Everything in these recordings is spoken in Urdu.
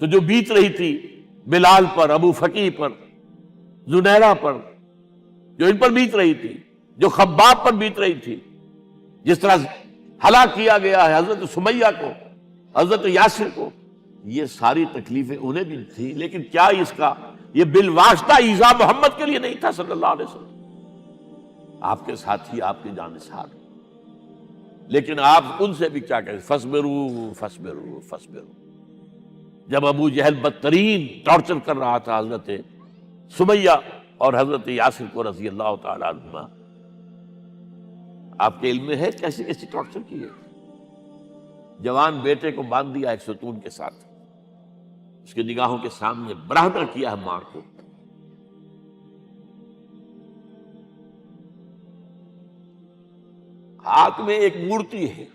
تو جو بیت رہی تھی بلال پر، ابو فقیہ پر، زنیرہ پر، جو ان پر بیت رہی تھی، جو خباب پر بیت رہی تھی، جس طرح ہلاک کیا گیا ہے حضرت سمیہ کو، حضرت یاسر کو، یہ ساری تکلیفیں انہیں بھی تھی، لیکن کیا اس کا یہ بالواسطہ ایذا محمد کے لیے نہیں تھا صلی اللہ علیہ وسلم، آپ کے ساتھی، آپ کے جانثار، لیکن آپ ان سے بھی کیا کہیں، فصبروا فصبروا فصبروا۔ جب ابو جہل بدترین ٹارچر کر رہا تھا حضرت سمیہ اور حضرت یاسر کو رضی اللہ تعالی عنہما، آپ کے علم میں ہے کیسی کیسی ٹارچر کی ہے؟ جوان بیٹے کو باندھ دیا ایک ستون کے ساتھ، اس کی نگاہوں کے سامنے برہنہ کیا ہے ماں کو، ہاتھ میں ایک مورتی ہے،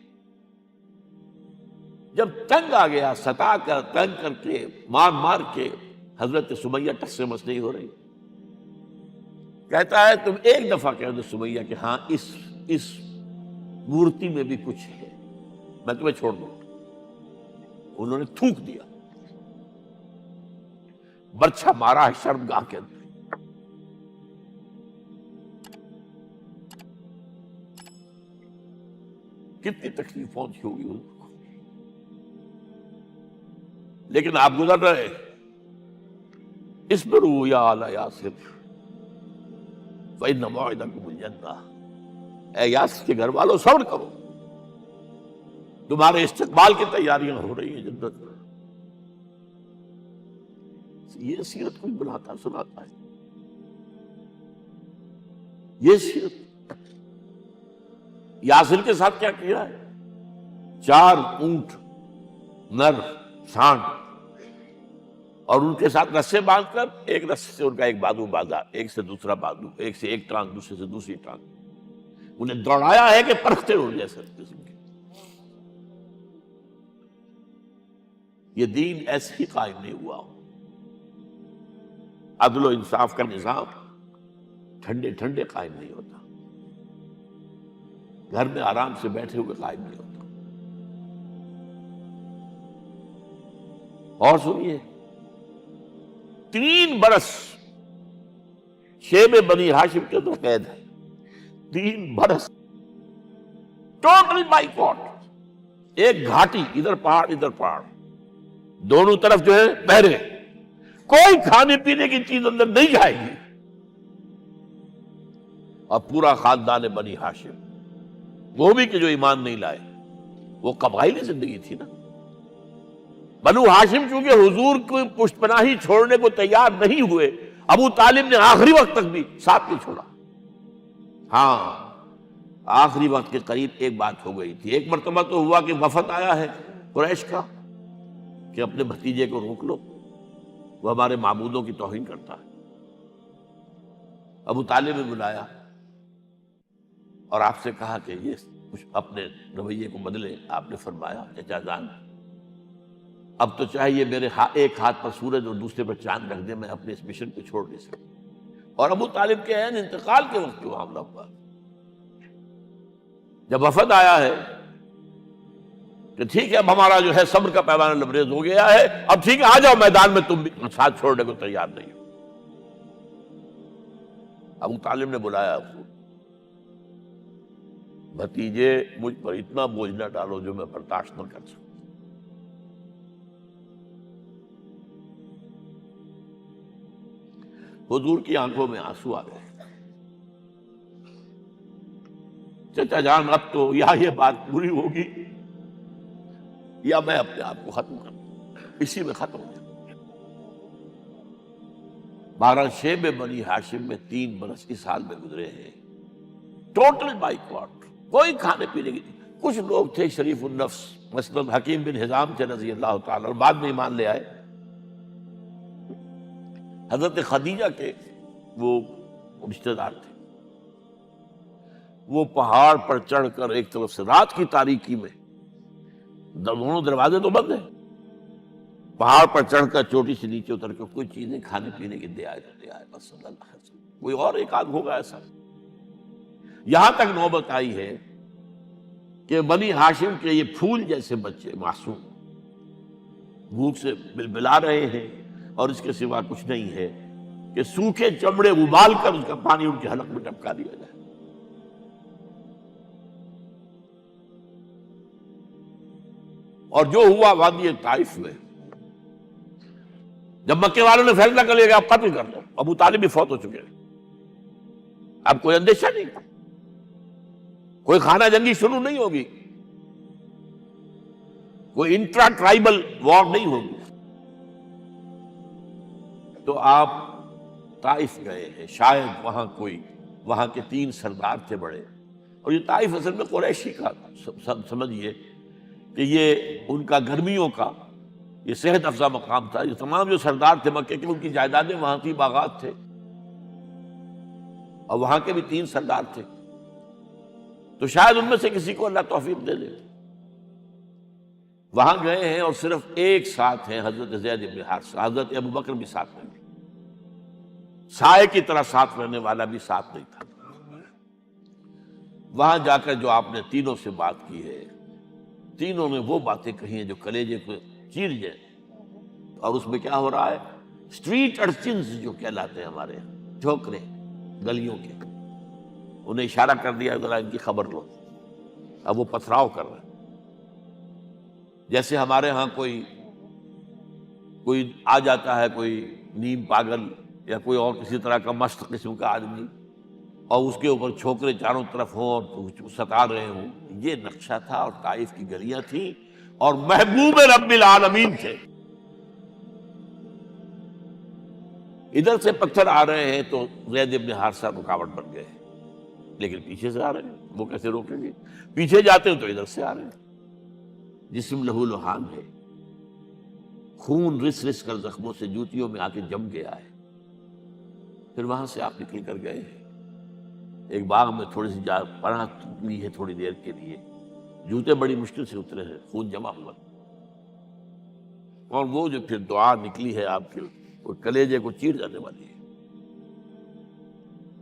جب تنگ آ گیا، ستا کر تنگ کر کے مار مار کے حضرت سمیہ ٹس سے مس نہیں ہو رہی، کہتا ہے تم ایک دفعہ کہہ دو سمیہ کہ ہاں اس مورتی میں بھی کچھ ہے، میں تمہیں چھوڑ دوں۔ انہوں نے تھوک دیا، برچھا مارا ہے شرمگاہ کے اندر، کتنی تکلیف پہنچی ہوگی ان کو، لیکن آپ گزر رہے، اصبروا یا آل یاسر فإن موعدکم الجنہ، اے یاسر کے گھر والوں صبر کرو، تمہارے استقبال کی تیاریاں ہو رہی ہیں جنت میں۔ یہ سیرت کوئی بناتا سناتا ہے، یہ سیرت یاسر کے ساتھ کیا کیا ہے؟ 4 اونٹ نر سانڈ، اور ان کے ساتھ رسے باندھ کر، ایک رسے سے ان کا ایک بازو باندھا، ایک سے دوسرا بازو، ایک سے ایک ٹانگ، دوسرے سے دوسری ٹانگ، انہیں دوڑایا ہے کہ پرکھتے ہو جیسے قسم کے۔ یہ دین ایسے ہی قائم نہیں ہوا، عدل و انصاف کا نظام ٹھنڈے ٹھنڈے قائم نہیں ہوتا، گھر میں آرام سے بیٹھے ہوئے قائم نہیں ہوتا۔ اور سنیے، 3 برس شیب بنی ہاشم کے اندر قید ہے، 3 برس ٹوٹل بائیکاٹ، ایک گھاٹی، ادھر پہاڑ ادھر پہاڑ، دونوں طرف جو ہے پہرے، کوئی کھانے پینے کی چیز اندر نہیں جائے گی، اور پورا خاندان بنی ہاشم، وہ بھی کہ جو ایمان نہیں لائے، وہ قبائلی زندگی تھی نا۔ بنو ہاشم چونکہ حضور کو پشت پناہی چھوڑنے کو تیار نہیں ہوئے، ابو طالب نے آخری وقت تک بھی ساتھ نہیں چھوڑا۔ ہاں، آخری وقت کے قریب ایک بات ہو گئی تھی، ایک مرتبہ تو ہوا کہ وفد آیا ہے قریش کا کہ اپنے بھتیجے کو روک لو، وہ ہمارے معبودوں کی توہین کرتا ہے۔ ابو طالب نے بلایا اور آپ سے کہا کہ یہ کچھ اپنے رویے کو بدلے۔ آپ نے فرمایا چچا جان، اب تو چاہیے میرے ایک ہاتھ پر سورج اور دوسرے پر چاند رکھ دے، میں اپنے اس مشن کو چھوڑ نہیں سکتا۔ اور ابو طالب کے عین انتقال کے وقت جو معاملہ ہوا، جب وفد آیا ہے کہ ٹھیک ہے اب ہمارا جو ہے صبر کا پیمانہ لبریز ہو گیا ہے، اب ٹھیک ہے آ جاؤ میدان میں، تم بھی ساتھ چھوڑنے کو تیار نہیں ہو۔ ابو طالب نے بلایا اس کو، بھتیجے مجھ پر اتنا بوجھ نہ ڈالو جو میں برداشت نہ کر سکوں۔ حضور کی آنکھوں میں آنسو آ گئے۔ چچا جان، اب تو یا یہ بات پوری ہوگی یا میں اپنے آپ کو ختم کر دوں، اسی میں ختم ہو جائے۔ 12 شیب بنی ہاشم میں 3 برس اس حال میں گزرے ہیں، ٹوٹل بائیکاٹ، کوئی کھانے پینے کی۔ کچھ لوگ تھے شریف النفس، مثلا حکیم بن حزام تھے رضی اللہ تعالی، اور بعد میں ایمان لے آئے۔ حضرت خدیجہ کے وہ رشتہ دار تھے، وہ پہاڑ پر چڑھ کر ایک طرف سے رات کی تاریکی میں، دونوں دروازے تو بند ہیں، پہاڑ پر چڑھ کر چوٹی سے نیچے اتر کر کوئی چیزیں کھانے پینے کی دے آئے بس صلی اللہ علیہ وسلم۔ کوئی اور ایک آدھ ہوگا ایسا۔ یہاں تک نوبت آئی ہے کہ بنی ہاشم کے یہ پھول جیسے بچے معصوم، بھوک سے بلبلا رہے ہیں، اور اس کے سوا کچھ نہیں ہے کہ سوکھے چمڑے ابال کر اس کا پانی ان کے حلق میں ٹپکا دیا جائے۔ اور جو ہوا وادی طائف میں، جب مکے والوں نے فیصلہ کر لیا کہ آپ قتل کر دو، ابو طالب بھی فوت ہو چکے ہیں، اب کوئی اندیشہ نہیں، کوئی خانہ جنگی شروع نہیں ہوگی، کوئی انٹرا ٹرائبل وار نہیں ہوگی، تو آپ طائف گئے ہیں۔ شاید وہاں کے 3 سردار تھے بڑے، اور یہ طائف اصل میں قریشی کا سمجھیے کہ یہ ان کا گرمیوں کا یہ صحت افزا مقام تھا۔ یہ تمام جو سردار تھے مکے کے، ان کی جائیدادیں وہاں تھی، باغات تھے، اور وہاں کے بھی 3 سردار تھے، تو شاید ان میں سے کسی کو اللہ توفیق دے دے۔ وہاں گئے ہیں اور صرف ایک ساتھ ہیں، حضرت زید بن حارثہ، حضرت ابو بکر بھی ساتھ نہیں، سائے کی طرح ساتھ رہنے والا بھی ساتھ نہیں تھا۔ وہاں جا کر جو آپ نے تینوں سے بات کی ہے، تینوں نے وہ باتیں کہی ہیں جو کلیجے کو چیر جائیں، اور اس میں کیا ہو رہا ہے، اسٹریٹ ارچنز جو کہلاتے ہیں ہمارے یہاں، ٹھوکرے گلیوں کے، انہیں اشارہ کر دیا ذرا ان کی خبر لو، اب وہ پتھراؤ کر رہے ہیں۔ جیسے ہمارے ہاں کوئی آ جاتا ہے، کوئی نیم پاگل یا کوئی اور کسی طرح کا مست قسم کا آدمی، اور اس کے اوپر چھوکرے چاروں طرف ہوں اور ستا رہے ہوں، یہ نقشہ تھا، اور طائف کی گلیاں تھیں، اور محبوب رب العالمین تھے۔ ادھر سے پتھر آ رہے ہیں تو زید بن حارثہ رکاوٹ بن گئے، لیکن پیچھے سے آ رہے ہیں، وہ کیسے روکیں گے؟ پیچھے جاتے ہیں تو ادھر سے آ رہے ہیں۔ جسم لہو لہان ہے، خون رس رس کر زخموں سے جوتیوں میں آ کے جم گیا ہے۔ پھر وہاں سے آپ نکل کر گئے ہیں، ایک باغ میں تھوڑی سی پناہ لی ہے تھوڑی دیر کے لیے، جوتے بڑی مشکل سے اترے ہیں، خون جمع ہوا، اور وہ جو پھر دعا نکلی ہے آپ کے، وہ کلیجے کو چیر جانے والی ہے۔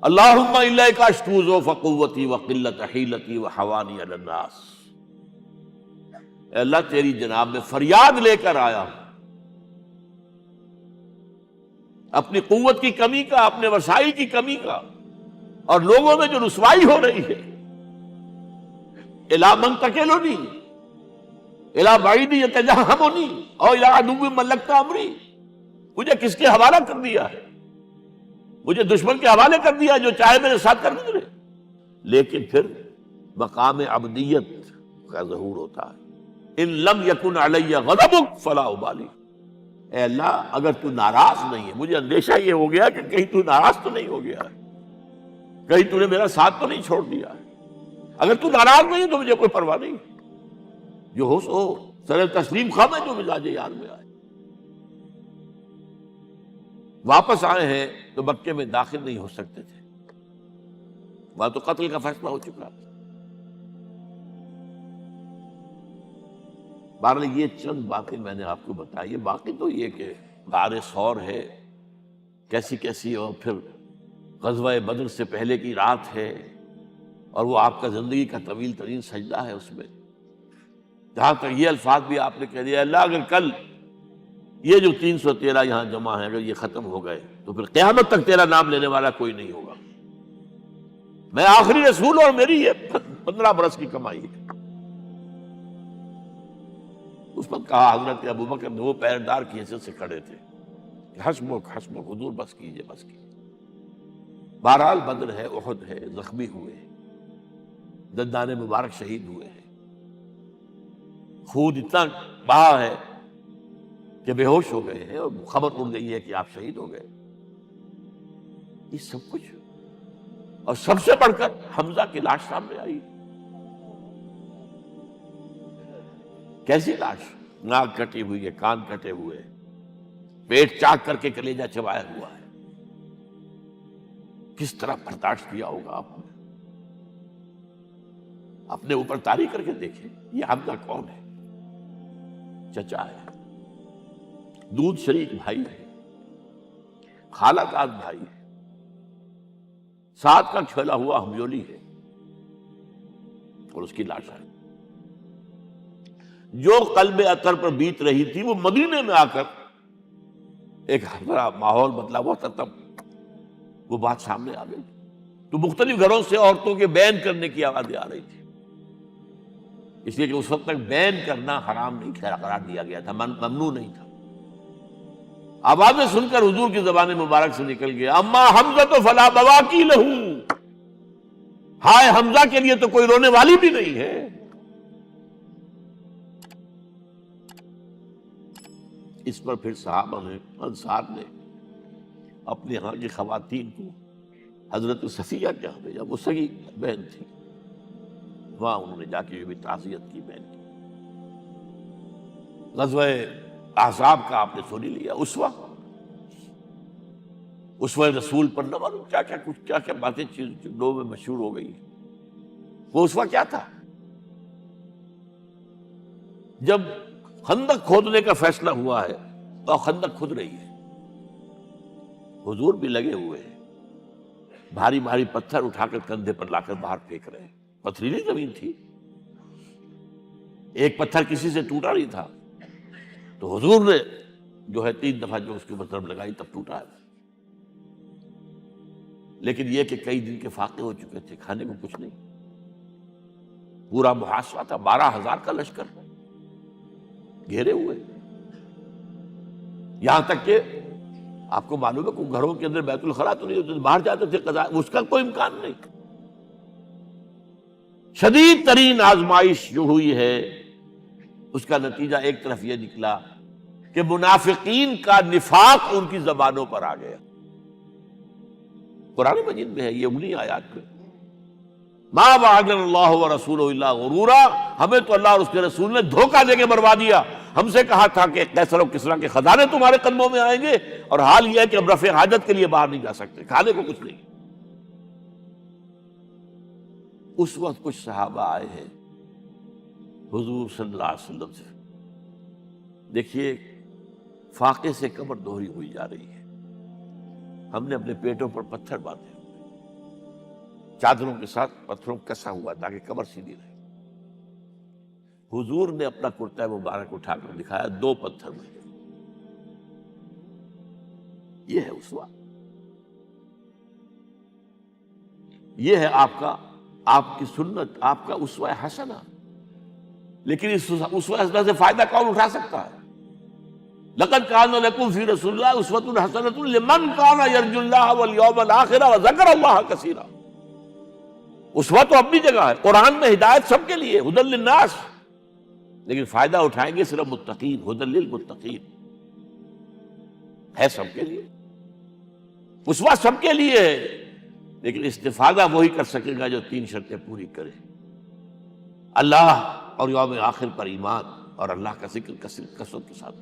اللہم الیک اشکو ضعف قوتی وقلت حیلتی وحوانی علی الناس، اے اللہ تیری جناب میں فریاد لے کر آیا ہوں، اپنی قوت کی کمی کا، اپنے وسائل کی کمی کا، اور لوگوں میں جو رسوائی ہو رہی ہے، الی من تکلنی الی بعید یتجہمنی او الی عدو ملکت امری، مجھے کس کے حوالہ کر دیا ہے؟ مجھے دشمن کے حوالے کر دیا، جو چاہے میرے ساتھ کر گزرے۔ لیکن پھر مقام عبدیت کا ظہور ہوتا ہے، ان لم یکن علی غضبک فلا ابالی، اے اللہ اگر تو ناراض نہیں ہے، مجھے اندیشہ یہ ہو گیا کہ کہیں تو ناراض تو نہیں ہو گیا ہے، کہیں تو نے میرا ساتھ تو نہیں چھوڑ دیا ہے۔ اگر تو ناراض نہیں ہے تو مجھے کوئی پرواہ نہیں، جو ہو سو سر تسلیم خم ہے جو مزاج یار میں آئے۔ واپس آئے ہیں تو مکے میں داخل نہیں ہو سکتے تھے، وہاں تو قتل کا فیصلہ ہو چکا۔ بہرحال یہ چند باتیں میں نے آپ کو بتائی، باقی تو یہ کہ غار ثور ہے کیسی کیسی، اور پھر غزوہ بدر سے پہلے کی رات ہے، اور وہ آپ کا زندگی کا طویل ترین سجدہ ہے۔ اس میں جہاں تک یہ الفاظ بھی آپ نے کہہ دیا، اللہ اگر کل یہ جو 313 یہاں جمع ہیں اگر یہ ختم ہو گئے تو پھر قیامت تک تیرا نام لینے والا کوئی نہیں ہوگا، میں آخری رسول اور میری یہ 15 برس کی کمائی ہے۔ اس وقت کہا حضرت ابو بکر نے، وہ پہرےدار کی حیثیت سے کھڑے تھے، کہ حسبک حسبک حضور بس کیجئے بس کیجئے۔ بہرحال بدر ہے، احد ہے، زخمی ہوئے ہیں، دندان مبارک شہید ہوئے ہیں، خون اتنا بہا ہے کہ بے ہوش ہو گئے ہیں، اور خبر اڑ گئی ہے کہ آپ شہید ہو گئے۔ یہ سب کچھ، اور سب سے بڑھ کر حمزہ کی لاش سامنے آئی۔ کیسی لاش؟ ناک کٹی ہوئی ہے، کان کٹے ہوئے، پیٹ چاک کر کے کلیجہ چبایا ہوا ہے۔ کس طرح برداشت کیا ہوگا آپ نے؟ اپنے اوپر طاری کر کے دیکھیں، یہ حمزہ کون ہے؟ چچا ہے، دودھ شریک بھائی ہے، خالہ کا بھائی ہے، ساتھ کا کھیلا ہوا ہمجولی ہے، اور اس کی لاش ہے۔ جو قلب اطہر پر بیت رہی تھی وہ مدینے میں آ کر ایک بڑا ماحول بدلا ہوا تھا، تب وہ بات سامنے آ گئی تو مختلف گھروں سے عورتوں کے بین کرنے کی آوازیں آ رہی تھی، اس لیے کہ اس وقت تک بین کرنا حرام نہیں قرار دیا گیا تھا، ممنوع نہیں تھا۔ آوازیں سن کر حضور کی زبان مبارک سے نکل گیا اما حمزہ تو فلا بواکی لہو، ہائے حمزہ کے لیے تو کوئی رونے والی بھی نہیں ہے۔ اس پر پھر صحابہ نے، انصار نے اپنے ہاں کی خواتین کو حضرت صفیہ کے یہاں بھیجا، وہ سگی بہن تھی، وہاں انہوں نے جا کے یہ بھی تعزیت کی بہن کی۔ غزوہ احزاب کا آپ نے سن ہی لیا، اسوہ رسول پر نہ معلوم کیا کیا باتیں لوگوں میں مشہور ہو گئی۔ وہ اسوہ کیا تھا؟ جب خندق کھودنے کا فیصلہ ہوا ہے تو خندق کھود رہی ہے، حضور بھی لگے ہوئے ہیں، بھاری بھاری پتھر اٹھا کر کندھے پر لا کر باہر پھینک رہے ہیں، پتھریلی زمین تھی، ایک پتھر کسی سے ٹوٹا نہیں تھا، تو حضور نے جو ہے 3 دفعہ جو اس کے طرف لگائی تب ٹوٹا ہے۔ لیکن یہ کہ کئی دن کے فاقے ہو چکے تھے، کھانے کو کچھ نہیں، پورا محاصرہ تھا، 12,000 کا لشکر گھیرے ہوئے، یہاں تک کہ آپ کو معلوم ہے کہ گھروں کے اندر بیت الخلا تو نہیں ہوتے، باہر جاتے تھے قضاء، اس کا کوئی امکان نہیں۔ شدید ترین آزمائش جو ہوئی ہے اس کا نتیجہ ایک طرف یہ نکلا کہ منافقین کا نفاق ان کی زبانوں پر آ گیا۔ قرآن مجید میں ہے یہ انہی آیات میں، ما وعدنا اللہ ورسولہ الا غرورا، ہمیں تو اللہ اور اس کے رسول نے دھوکہ دے کے مروا دیا۔ ہم سے کہا تھا کہ قیصر و کسریٰ کے خزانے تمہارے قدموں میں آئیں گے، اور حال یہ ہے کہ اب رفع حاجت کے لیے باہر نہیں جا سکتے، کھانے کو کچھ نہیں۔ اس وقت کچھ صحابہ آئے ہیں حضور صلی اللہ علیہ وسلم سے، دیکھیے فاقے سے کمر دوہری ہوئی جا رہی ہے، ہم نے اپنے پیٹوں پر پتھر باندھے، چادروں کے ساتھ پتھروں کسا ہوا تاکہ کمر سیدھی رہے۔ حضور نے اپنا کرتا مبارک اٹھا کر دکھایا، 2 پتھر میں، یہ ہے اسوہ، یہ ہے آپ کی سنت، آپ کا اسوہ حسنہ۔ لیکن اس اسوہ حسنہ سے فائدہ کون اٹھا سکتا ہے؟ لقد کان لکم فی رسول اللہ اسوۃ حسنۃ لمن کان یرجو اللہ والیوم الآخر وذکر اللہ کثیرا۔ اسوہ تو اپنی جگہ ہے، قرآن میں ہدایت سب کے لیے، ھدی للناس، لیکن فائدہ اٹھائیں گے صرف متقین، ھدی للمتقین، ہے سب کے لیے، اسوہ سب کے لیے ہے، لیکن استفادہ وہی کر سکے گا جو 3 شرطیں پوری کرے: اللہ اور یوم آخر پر ایمان، اور اللہ کا ذکر کثرت کے ساتھ۔